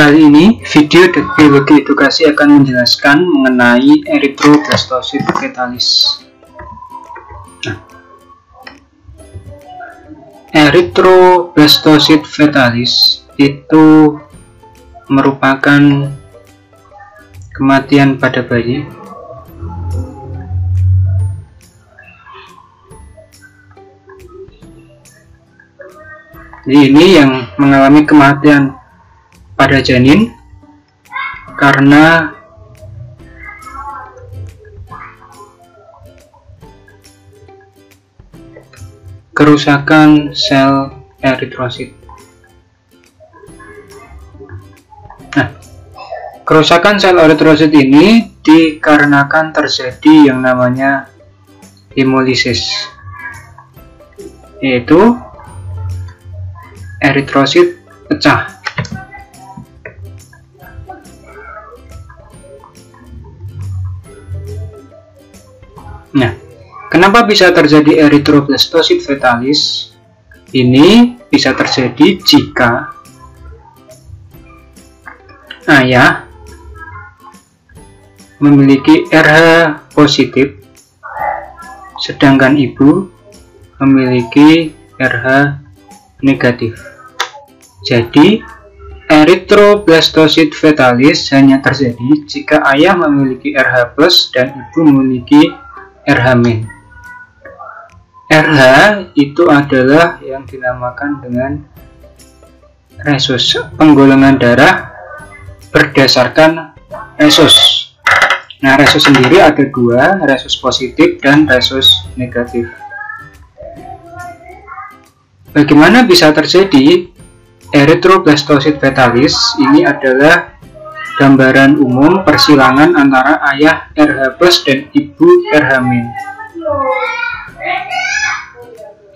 Kali ini video biologi edukasi akan menjelaskan mengenai erythroblastocyst fetalis. Erythroblastocyst fetalis itu merupakan kematian pada bayi ini yang mengalami kematian pada janin karena kerusakan sel eritrosit. Kerusakan sel eritrosit ini dikarenakan terjadi yang namanya hemolisis, yaitu eritrosit pecah. Nah, kenapa bisa terjadi erythroblastocyst fetalis? Ini bisa terjadi jika ayah memiliki RH positif, sedangkan ibu memiliki RH negatif. Jadi, erythroblastocyst fetalis hanya terjadi jika ayah memiliki RH plus dan ibu memiliki RH-. RH itu adalah yang dinamakan dengan resus, penggolongan darah berdasarkan resus. Nah, resus sendiri ada dua, resus positif dan resus negatif. Bagaimana bisa terjadi erythroblastocyst fetalis? Ini adalah gambaran umum persilangan antara ayah RH plus dan ibu RH-.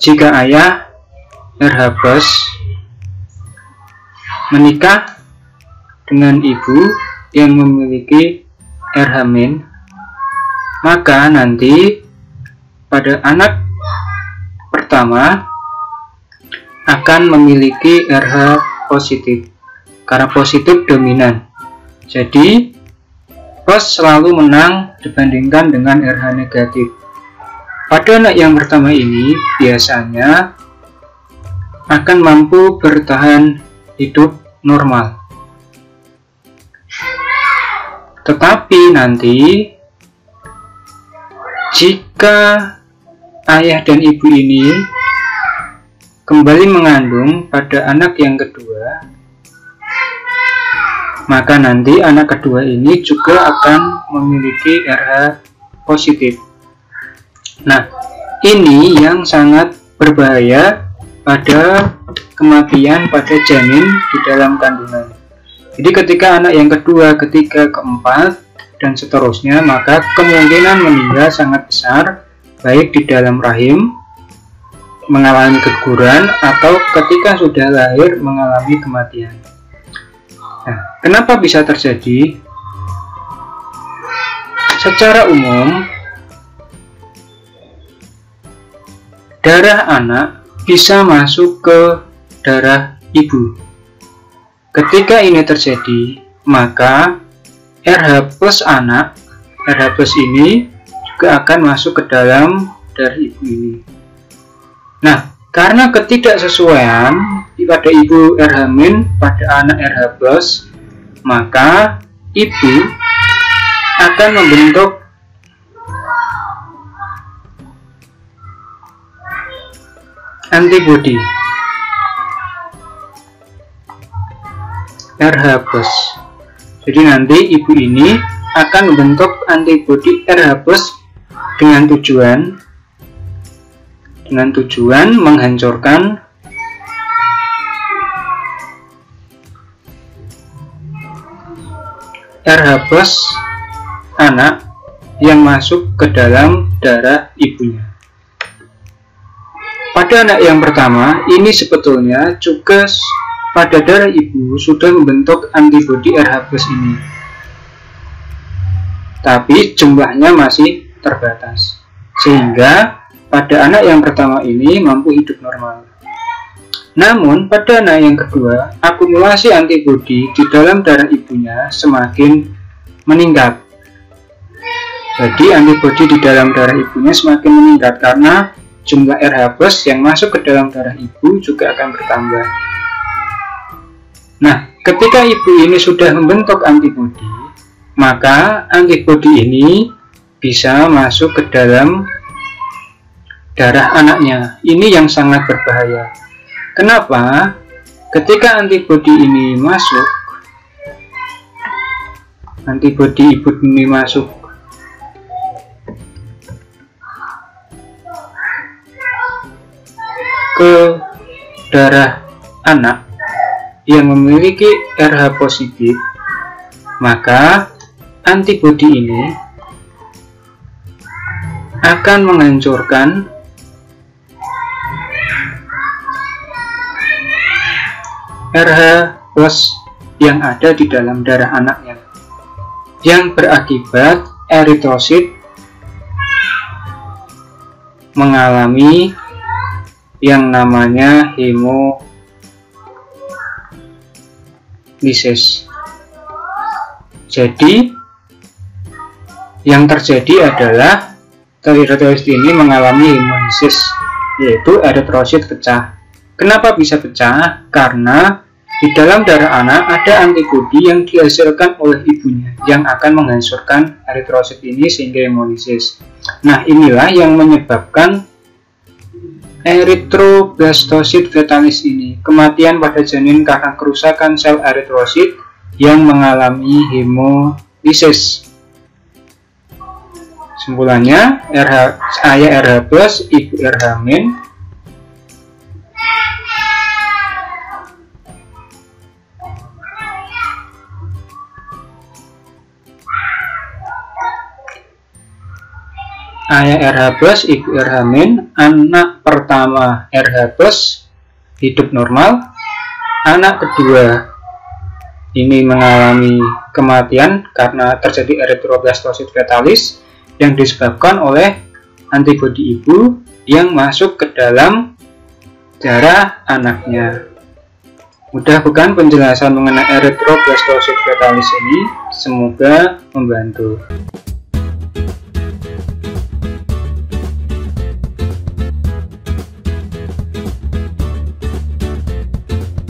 Jika ayah RH plus menikah dengan ibu yang memiliki RH-, maka nanti pada anak pertama akan memiliki RH positif karena positif dominan. Jadi plus selalu menang dibandingkan dengan RH negatif. Pada anak yang pertama ini biasanya akan mampu bertahan hidup normal. Tetapi nanti jika ayah dan ibu ini kembali mengandung pada anak yang kedua, maka nanti anak kedua ini juga akan memiliki RH positif. Nah, ini yang sangat berbahaya pada kematian pada janin di dalam kandungan. Jadi ketika anak yang kedua, ketiga, keempat, dan seterusnya, maka kemungkinan meninggal sangat besar, baik di dalam rahim, mengalami keguguran, atau ketika sudah lahir mengalami kematian. Nah, kenapa bisa terjadi? Secara umum, darah anak bisa masuk ke darah ibu. Ketika ini terjadi, maka RH plus anak, RH plus ini juga akan masuk ke dalam darah ibu ini. Nah, karena ketidaksesuaian pada ibu RH- pada anak RH plus, maka ibu akan membentuk antibodi RH plus. Jadi nanti ibu ini akan membentuk antibodi RH plus dengan tujuan menghancurkan RH plus anak yang masuk ke dalam darah ibunya. Pada anak yang pertama, ini sebetulnya juga pada darah ibu sudah membentuk antibodi RH plus ini, tapi jumlahnya masih terbatas, sehingga pada anak yang pertama ini mampu hidup normal. Namun pada anak yang kedua, akumulasi antibodi di dalam darah ibunya semakin meningkat. Jadi antibodi di dalam darah ibunya semakin meningkat karena jumlah RH+ yang masuk ke dalam darah ibu juga akan bertambah. Nah, ketika ibu ini sudah membentuk antibodi, maka antibodi ini bisa masuk ke dalam darah anaknya. Ini yang sangat berbahaya. Kenapa? Ketika antibodi ini masuk, antibodi ibu ini masuk ke darah anak yang memiliki RH positif, maka antibodi ini akan menghancurkan RH+ yang ada di dalam darah anaknya, yang berakibat eritrosit mengalami yang namanya hemolisis. Jadi yang terjadi adalah eritrosit ini mengalami hemolisis, yaitu eritrosit pecah. Kenapa bisa pecah? Karena di dalam darah anak ada antibodi yang dihasilkan oleh ibunya yang akan menghancurkan eritrosit ini sehingga hemolisis. Nah, inilah yang menyebabkan erythroblastosis fetalis ini, kematian pada janin karena kerusakan sel eritrosit yang mengalami hemolisis. Kesimpulannya, ayah RH+, ibu RH-. Ayah RH+, ibu RH-, anak pertama RH+, hidup normal, anak kedua ini mengalami kematian karena terjadi erythroblastosis fetalis yang disebabkan oleh antibodi ibu yang masuk ke dalam darah anaknya. Mudah bukan penjelasan mengenai erythroblastosis fetalis ini? Semoga membantu.